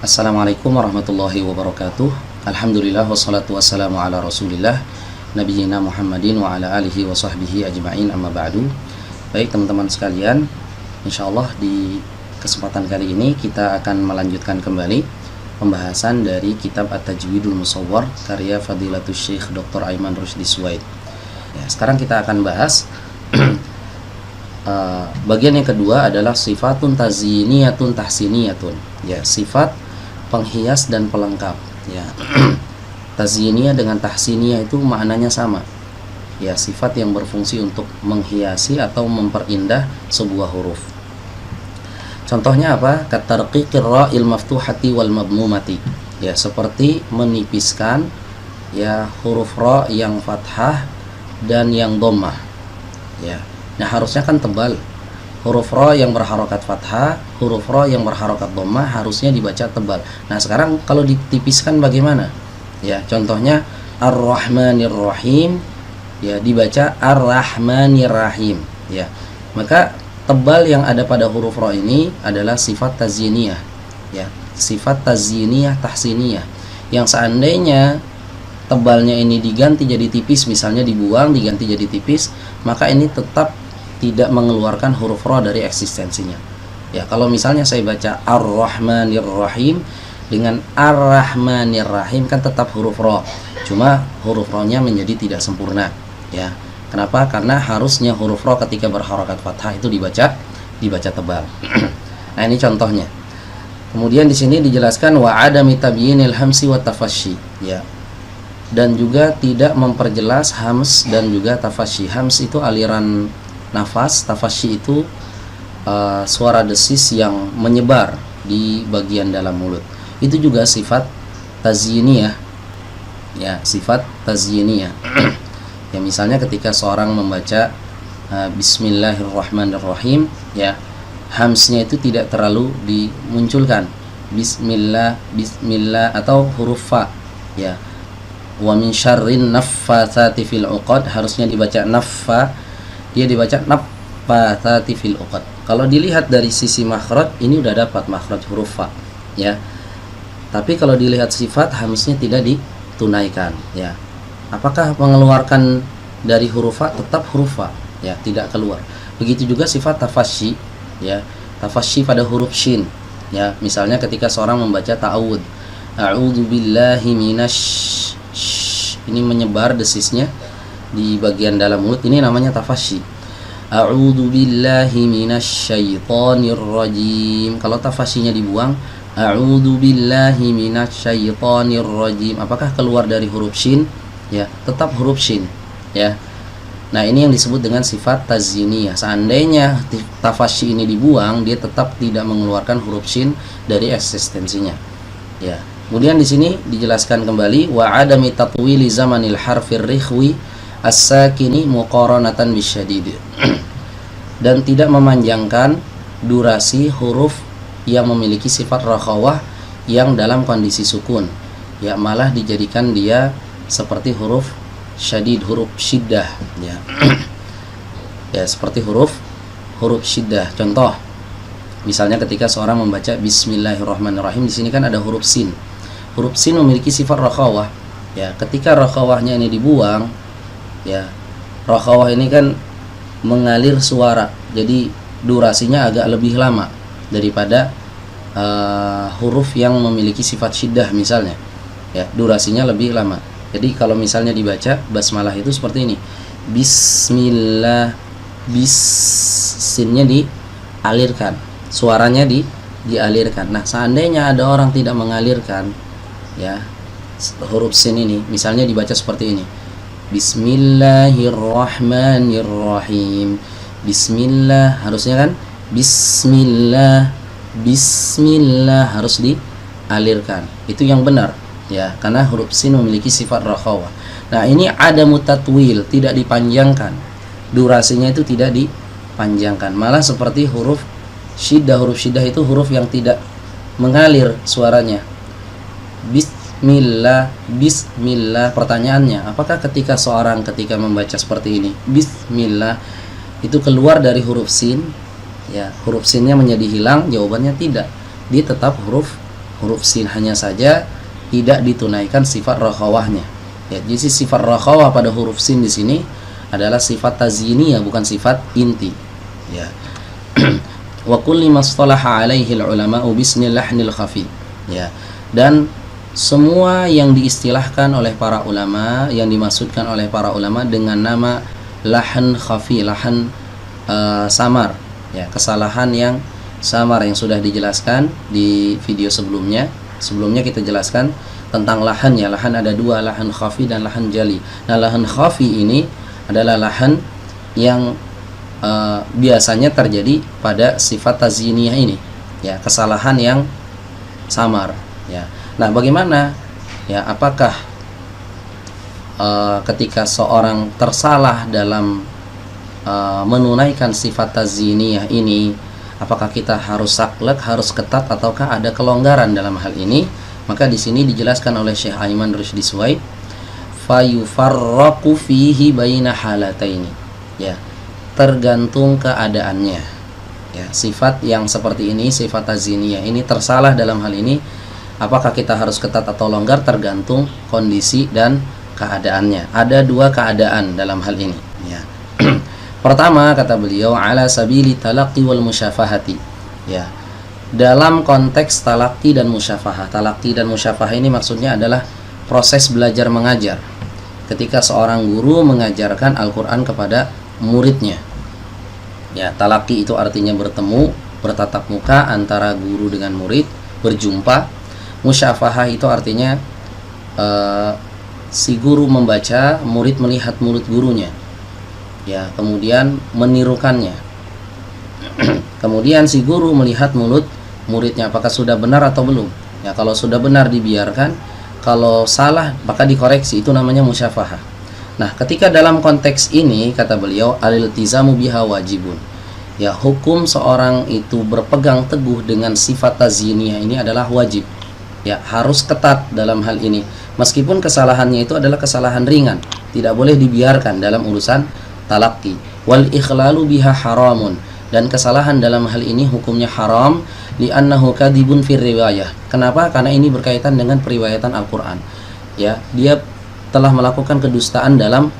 Assalamualaikum warahmatullahi wabarakatuh. Alhamdulillah wassalatu wassalamu ala rasulillah Nabiyyina Muhammadin wa ala alihi wa sahbihi ajma'in, amma ba'du. Baik teman-teman sekalian, insyaallah di kesempatan kali ini kita akan melanjutkan kembali pembahasan dari kitab At-Tajwidul Musawwar karya Fadilatul Syekh Dr. Aiman Rusdi Suwaid. Ya, sekarang kita akan bahas bagian yang kedua adalah sifatun tazyiniyatun tahsiniyatun. Ya, sifat penghias dan pelengkap. Ya, tazyiniyah dengan tahsiniyah itu maknanya sama. Ya, sifat yang berfungsi untuk menghiasi atau memperindah sebuah huruf. Contohnya apa? Katarqiqir ra'il maftuhati wal madmumati. Ya, seperti menipiskan ya huruf ra yang fathah dan yang dhammah. Ya. Nah, harusnya kan tebal. Huruf ra yang berharokat fathah, huruf ra yang berharokat dhammah harusnya dibaca tebal. Nah, sekarang kalau ditipiskan bagaimana? Ya, contohnya Ar-Rahmanir Rahim, ya dibaca Ar-Rahmanir Rahim, ya. Maka tebal yang ada pada huruf ra ini adalah sifat tazyiniyah, ya. Sifat tazyiniyah tahsiniyah. Yang seandainya tebalnya ini diganti jadi tipis, misalnya dibuang diganti jadi tipis, maka ini tetap tidak mengeluarkan huruf ra dari eksistensinya. Ya, kalau misalnya saya baca Ar-Rahmanir Rahim dengan Ar-Rahmanir Rahim kan tetap huruf ra. Cuma huruf ra-nya menjadi tidak sempurna, ya. Kenapa? Karena harusnya huruf ra ketika berharokat fathah itu dibaca tebal. Nah, ini contohnya. Kemudian di sini dijelaskan wa adami tabyinil hamsi wa tafasyi, ya. Dan juga tidak memperjelas hams dan juga tafasyi. Hams itu aliran nafas, tafasyi itu suara desis yang menyebar di bagian dalam mulut. Itu juga sifat tazyiniyah, ya, sifat tazyiniyah. Ya, misalnya ketika seorang membaca Bismillahirrahmanirrahim, ya, hamsnya itu tidak terlalu dimunculkan. Bismillah, Bismillah, atau huruf fa, ya. Wa min syarrin naffatsati fil 'uqad, harusnya dibaca naffa, dia dibaca naffatsati fil 'uqad. Kalau dilihat dari sisi makhraj, ini udah dapat makhraj huruf fa, ya. Tapi kalau dilihat sifat, hamsnya tidak ditunaikan, ya. Apakah mengeluarkan dari huruf fa? Tetap huruf fa, ya, tidak keluar. Begitu juga sifat tafasyi, ya. Tafasyi pada huruf shin, ya. Misalnya ketika seorang membaca ta'awud, a'udzu billahi minasy, ini menyebar desisnya di bagian dalam mulut, ini namanya tafasyi. A'udzu billahi minasyaitonir rajim. Kalau tafasyinya dibuang, a'udzu billahi minasyaitonir rajim, apakah keluar dari huruf shin? Ya, tetap huruf shin, ya. Nah, ini yang disebut dengan sifat tazyiniyah. Seandainya tafasyi ini dibuang, dia tetap tidak mengeluarkan huruf shin dari eksistensinya, ya. Kemudian di sini dijelaskan kembali wa adami tatwili zamanil harfir rikhwi as-sakini muqaranatan bisyadid. Dan tidak memanjangkan durasi huruf yang memiliki sifat rakhawah yang dalam kondisi sukun, ya, malah dijadikan dia seperti huruf syadid, huruf syiddah, ya. Ya, seperti huruf syiddah. Contoh, misalnya ketika seorang membaca Bismillahirrahmanirrahim, di sini kan ada huruf sin. Huruf sin memiliki sifat rakhawah, ya. Ketika rakhawahnya ini dibuang, ya, rakhawah ini kan mengalir suara, jadi durasinya agak lebih lama daripada huruf yang memiliki sifat syiddah misalnya, ya, durasinya lebih lama. Jadi kalau misalnya dibaca basmalah itu seperti ini, Bismillah, bis, sinnya dialirkan, suaranya dialirkan. Nah, seandainya ada orang tidak mengalirkan, ya, huruf sin ini, misalnya dibaca seperti ini, Bismillahirrahmanirrahim. Bismillah, harusnya kan Bismillah, Bismillah, harus dialirkan. Itu yang benar, ya, karena huruf sin memiliki sifat rakhawah. Nah, ini ada mutatwil, tidak dipanjangkan. Durasinya itu tidak dipanjangkan. Malah seperti huruf syiddah. Huruf syiddah itu huruf yang tidak mengalir suaranya. Bismillah, Bismillah. Pertanyaannya, apakah ketika membaca seperti ini, Bismillah, itu keluar dari huruf sin, ya, huruf sinnya menjadi hilang? Jawabannya tidak. Dia tetap huruf huruf sin hanya saja tidak ditunaikan sifat rakhawahnya. Ya, jadi sifat rakhawah pada huruf sin di sini adalah sifat tazyiniyah, bukan sifat inti. Ya. Wa kulli mastalaha alaihi ulama'u bismil lahnil khafi. Ya. Dan semua yang diistilahkan oleh para ulama, yang dimaksudkan oleh para ulama dengan nama lahan khafi, lahan samar, ya, kesalahan yang samar yang sudah dijelaskan di video sebelumnya. Sebelumnya kita jelaskan tentang lahan, ya. Lahan ada dua, lahan khafi dan lahan jali. Nah, lahan khafi ini adalah lahan yang biasanya terjadi pada sifat tazyiniyah ini, ya, kesalahan yang samar, ya. Nah, bagaimana, ya, apakah ketika seorang tersalah dalam menunaikan sifat tazyiniyah ini, apakah kita harus saklek, harus ketat, ataukah ada kelonggaran dalam hal ini? Maka di sini dijelaskan oleh Syekh Aiman Rushdi Suwaid, fayufarraqu fihi baina halataini, ya, tergantung keadaannya. Ya, sifat yang seperti ini, sifat tazyiniyah ini tersalah dalam hal ini, apakah kita harus ketat atau longgar tergantung kondisi dan keadaannya. Ada dua keadaan dalam hal ini, ya. Pertama, kata beliau, ala sabili talaqqi wal musyafahati, ya, dalam konteks talaqi dan musyafahah. Talaqi dan musyafahah ini maksudnya adalah proses belajar mengajar. Ketika seorang guru mengajarkan Al-Quran kepada muridnya, ya, talaqi itu artinya bertemu, bertatap muka antara guru dengan murid, berjumpa. Musyafahah itu artinya si guru membaca, murid melihat mulut gurunya, ya, kemudian menirukannya. Kemudian si guru melihat mulut muridnya, apakah sudah benar atau belum. Ya, kalau sudah benar dibiarkan, kalau salah maka dikoreksi. Itu namanya musyafahah. Nah, ketika dalam konteks ini, kata beliau, al-iltizamu biha wajibun. Ya, hukum seorang itu berpegang teguh dengan sifat tazyiniyah ini adalah wajib. Ya, harus ketat dalam hal ini. Meskipun kesalahannya itu adalah kesalahan ringan, tidak boleh dibiarkan dalam urusan talaqi. Wal ikhlalu biha haramun, dan kesalahan dalam hal ini hukumnya haram, li'annahu kadhibun fir riwayah. Kenapa? Karena ini berkaitan dengan periwayatan Al-Qur'an. Ya, dia telah melakukan kedustaan dalam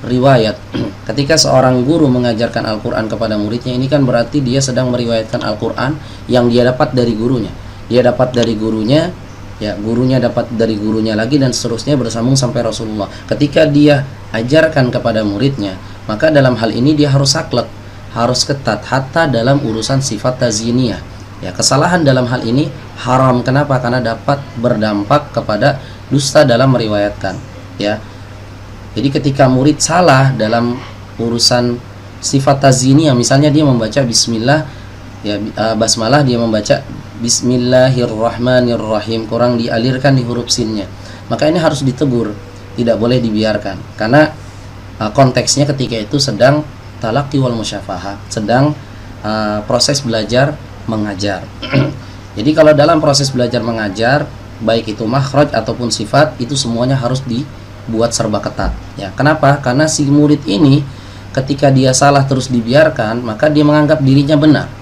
riwayat. Ketika seorang guru mengajarkan Al-Qur'an kepada muridnya, ini kan berarti dia sedang meriwayatkan Al-Qur'an yang dia dapat dari gurunya. Dia dapat dari gurunya, ya, gurunya dapat dari gurunya lagi, dan seterusnya bersambung sampai Rasulullah. Ketika dia ajarkan kepada muridnya, maka dalam hal ini dia harus saklek, harus ketat, hatta dalam urusan sifat tazyiniyah. Ya, kesalahan dalam hal ini haram. Kenapa? Karena dapat berdampak kepada dusta dalam meriwayatkan. Ya, jadi ketika murid salah dalam urusan sifat tazyiniyah, misalnya dia membaca Bismillah, ya, basmalah dia membaca Bismillahirrahmanirrahim, kurang dialirkan di huruf sinnya, maka ini harus ditegur, tidak boleh dibiarkan, karena konteksnya ketika itu sedang talaqi wal musyafahah, sedang proses belajar mengajar. Jadi kalau dalam proses belajar mengajar, baik itu makhraj ataupun sifat, itu semuanya harus dibuat serba ketat. Ya, kenapa? Karena si murid ini ketika dia salah terus dibiarkan, maka dia menganggap dirinya benar.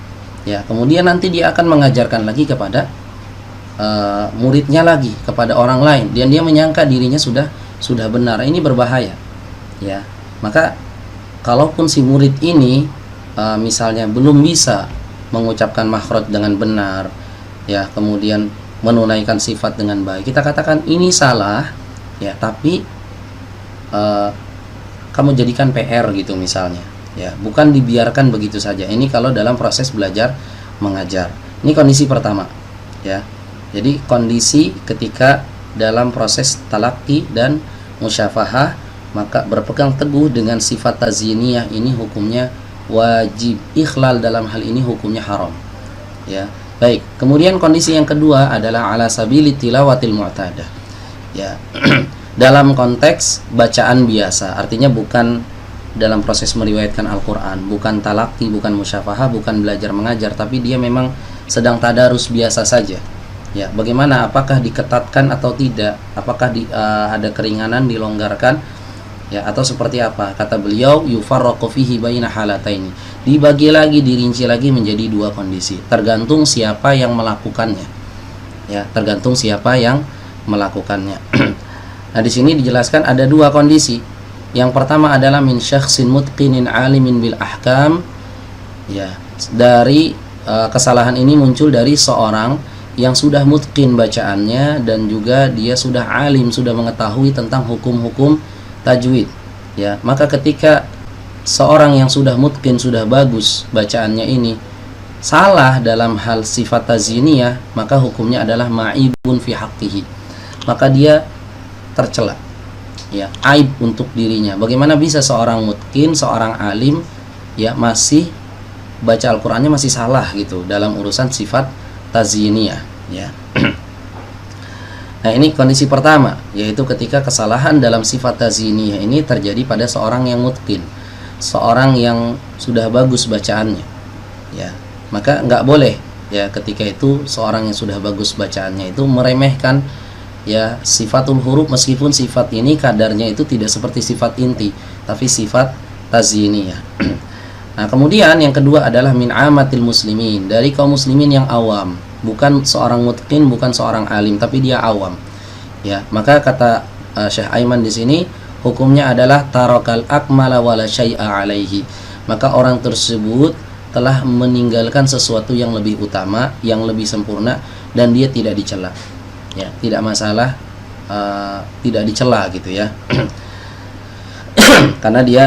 Ya, kemudian nanti dia akan mengajarkan lagi kepada muridnya lagi, kepada orang lain, dan dia menyangka dirinya sudah benar. Ini berbahaya. Ya, maka kalaupun si murid ini misalnya belum bisa mengucapkan makhraj dengan benar, ya, kemudian menunaikan sifat dengan baik, kita katakan ini salah, ya, tapi kamu jadikan PR gitu misalnya. Ya, bukan dibiarkan begitu saja. Ini kalau dalam proses belajar mengajar. Ini kondisi pertama, ya. Jadi kondisi ketika dalam proses talaqi dan musyafahah, maka berpegang teguh dengan sifat tazyiniyah ini hukumnya wajib. Ikhlal dalam hal ini hukumnya haram. Ya. Baik, kemudian kondisi yang kedua adalah ala sabili tilawatil mu'tadah. Ya. Dalam konteks bacaan biasa, artinya bukan dalam proses meriwayatkan Al-Quran, bukan talaqi, bukan musyafahah, bukan belajar mengajar, tapi dia memang sedang tadarus biasa saja. Ya, bagaimana? Apakah diketatkan atau tidak? Apakah ada keringanan, dilonggarkan? Ya, atau seperti apa? Kata beliau, yufarraqu fihi baina halataini. Dibagi lagi, dirinci lagi menjadi dua kondisi, tergantung siapa yang melakukannya. ya, tergantung siapa yang melakukannya. Nah, di sini dijelaskan ada dua kondisi. Yang pertama adalah min syakhsin mutqinin alimin bil ahkam, ya, dari kesalahan ini muncul dari seorang yang sudah mutqin bacaannya dan juga dia sudah alim, sudah mengetahui tentang hukum-hukum tajwid, ya. Maka ketika seorang yang sudah mutqin, sudah bagus bacaannya ini salah dalam hal sifat taziniyah, maka hukumnya adalah ma'ibun fi haqqihi, maka dia tercela, ya, aib untuk dirinya. Bagaimana bisa seorang mutqin, seorang alim, ya, masih baca Al-Qur'annya masih salah gitu dalam urusan sifat taziniyah, ya. Nah, ini kondisi pertama, yaitu ketika kesalahan dalam sifat taziniyah ini terjadi pada seorang yang mutqin, seorang yang sudah bagus bacaannya, ya. Maka nggak boleh, ya, ketika itu seorang yang sudah bagus bacaannya itu meremehkan, ya, sifatul huruf, meskipun sifat ini kadarnya itu tidak seperti sifat inti, tapi sifat taziniyah. Nah, kemudian yang kedua adalah min amatil muslimin, dari kaum muslimin yang awam, bukan seorang mutqin, bukan seorang alim, tapi dia awam, ya. Maka kata Syekh Aiman di sini, hukumnya adalah tarakal akmala wala syai'a alaihi, maka orang tersebut telah meninggalkan sesuatu yang lebih utama, yang lebih sempurna, dan dia tidak dicela, ya, tidak masalah, tidak dicela gitu, ya. Karena dia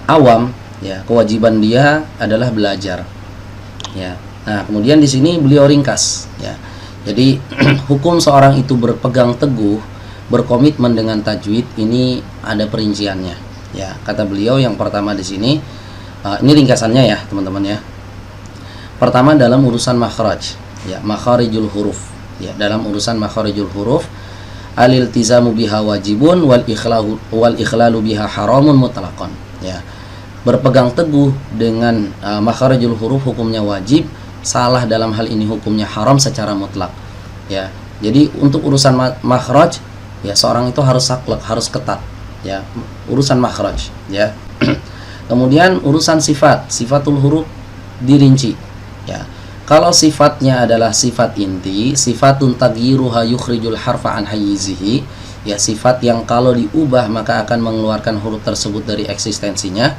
awam, ya, kewajiban dia adalah belajar, ya. Nah, kemudian di sini beliau ringkas, ya. Jadi hukum seorang itu berpegang teguh, berkomitmen dengan tajwid ini ada perinciannya, ya. Kata beliau yang pertama di sini, ini ringkasannya, ya, teman-teman, ya. Pertama dalam urusan makhraj, ya, makharijul huruf, ya, dalam urusan makharijul huruf, al-iltizamu biha wajibun wal ikhlalu biha haramun mutlaqan, ya. Berpegang teguh dengan makharijul huruf hukumnya wajib, salah dalam hal ini hukumnya haram secara mutlak, ya. Jadi untuk urusan makhraj, ya, seorang itu harus saklek, harus ketat, ya, urusan makhraj, ya. Kemudian urusan sifatul huruf dirinci, ya. Kalau sifatnya adalah sifat inti, sifatun taghyiruha yukhrijul harfa an hayyizihi, ya, sifat yang kalau diubah maka akan mengeluarkan huruf tersebut dari eksistensinya,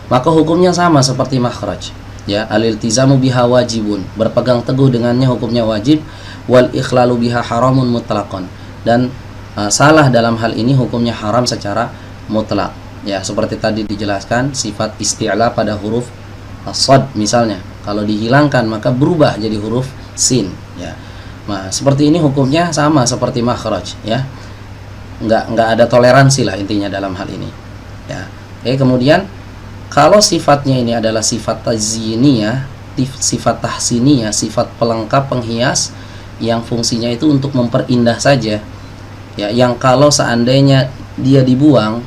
maka hukumnya sama seperti makhraj, ya. Al-iltizamu biha wajibun, berpegang teguh dengannya hukumnya wajib, wal ikhlalu biha haramun mutlaqan, dan salah dalam hal ini hukumnya haram secara mutlak, ya. Seperti tadi dijelaskan sifat isti'la pada huruf shad misalnya, kalau dihilangkan maka berubah jadi huruf sin, ya. Nah, seperti ini hukumnya sama seperti makhraj, ya. Nggak ada toleransi lah intinya dalam hal ini, ya. Oke, kemudian kalau sifatnya ini adalah sifat taziniyah, sifat tahsiniyah, sifat pelengkap, penghias, yang fungsinya itu untuk memperindah saja, ya, yang kalau seandainya dia dibuang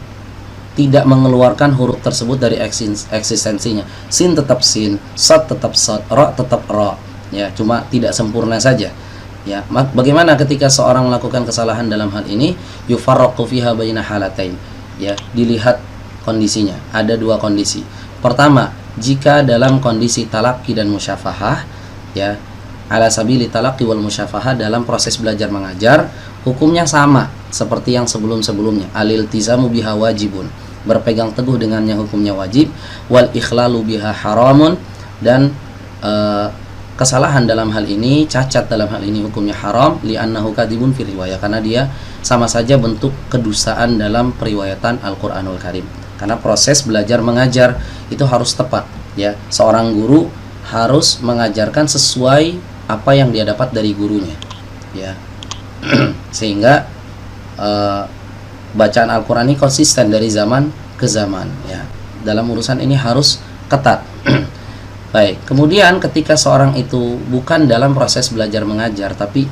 tidak mengeluarkan huruf tersebut dari eksistensinya. Sin tetap sin, sad tetap sad, ra tetap ra, ya, cuma tidak sempurna saja, ya. Bagaimana ketika seorang melakukan kesalahan dalam hal ini? Yufarraqu fiha baina halatain, ya, dilihat kondisinya. Ada dua kondisi. Pertama, jika dalam kondisi talaqi dan musyafahah, ya, ala sabili talaqi wal musyafahah, dalam proses belajar mengajar, hukumnya sama seperti yang sebelum-sebelumnya. Al-iltizamu biha wajibun, berpegang teguh dengannya hukumnya wajib, wal ikhlalu biha haramun, dan kesalahan dalam hal ini, cacat dalam hal ini hukumnya haram, li'annahu kadibun fi riwayah, karena dia sama saja bentuk kedustaan dalam periwayatan Al-Qur'anul Karim. Karena proses belajar mengajar itu harus tepat, ya. Seorang guru harus mengajarkan sesuai apa yang dia dapat dari gurunya, ya. Sehingga bacaan Al-Qur'an ini konsisten dari zaman ke zaman, ya. Dalam urusan ini harus ketat. Baik, kemudian ketika seorang itu bukan dalam proses belajar mengajar tapi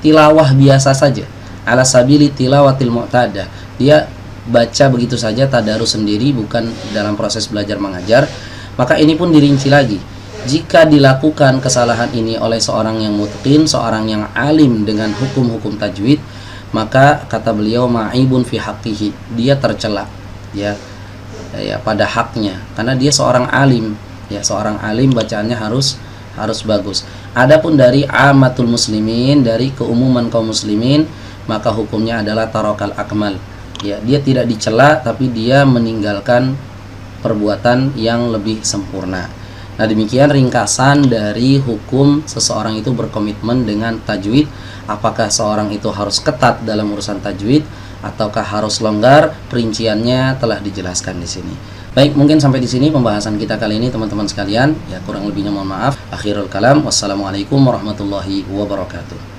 tilawah biasa saja, ala sabili tilawatil mu'tadah, dia baca begitu saja tadarus sendiri, bukan dalam proses belajar mengajar, maka ini pun dirinci lagi. Jika dilakukan kesalahan ini oleh seorang yang mutqin, seorang yang alim dengan hukum-hukum tajwid, maka kata beliau ma'ibun fi haqqihi, dia tercela, ya, pada haknya, karena dia seorang alim, ya, seorang alim bacaannya harus harus bagus. Adapun dari amatul muslimin, dari keumuman kaum muslimin, maka hukumnya adalah tarokal akmal. Ya, dia tidak dicela tapi dia meninggalkan perbuatan yang lebih sempurna. Nah, demikian ringkasan dari hukum seseorang itu berkomitmen dengan tajwid. Apakah seorang itu harus ketat dalam urusan tajwid ataukah harus longgar? Perinciannya telah dijelaskan di sini. Baik, mungkin sampai di sini pembahasan kita kali ini teman-teman sekalian. Ya, kurang lebihnya mohon maaf. Akhirul kalam. Wassalamualaikum warahmatullahi wabarakatuh.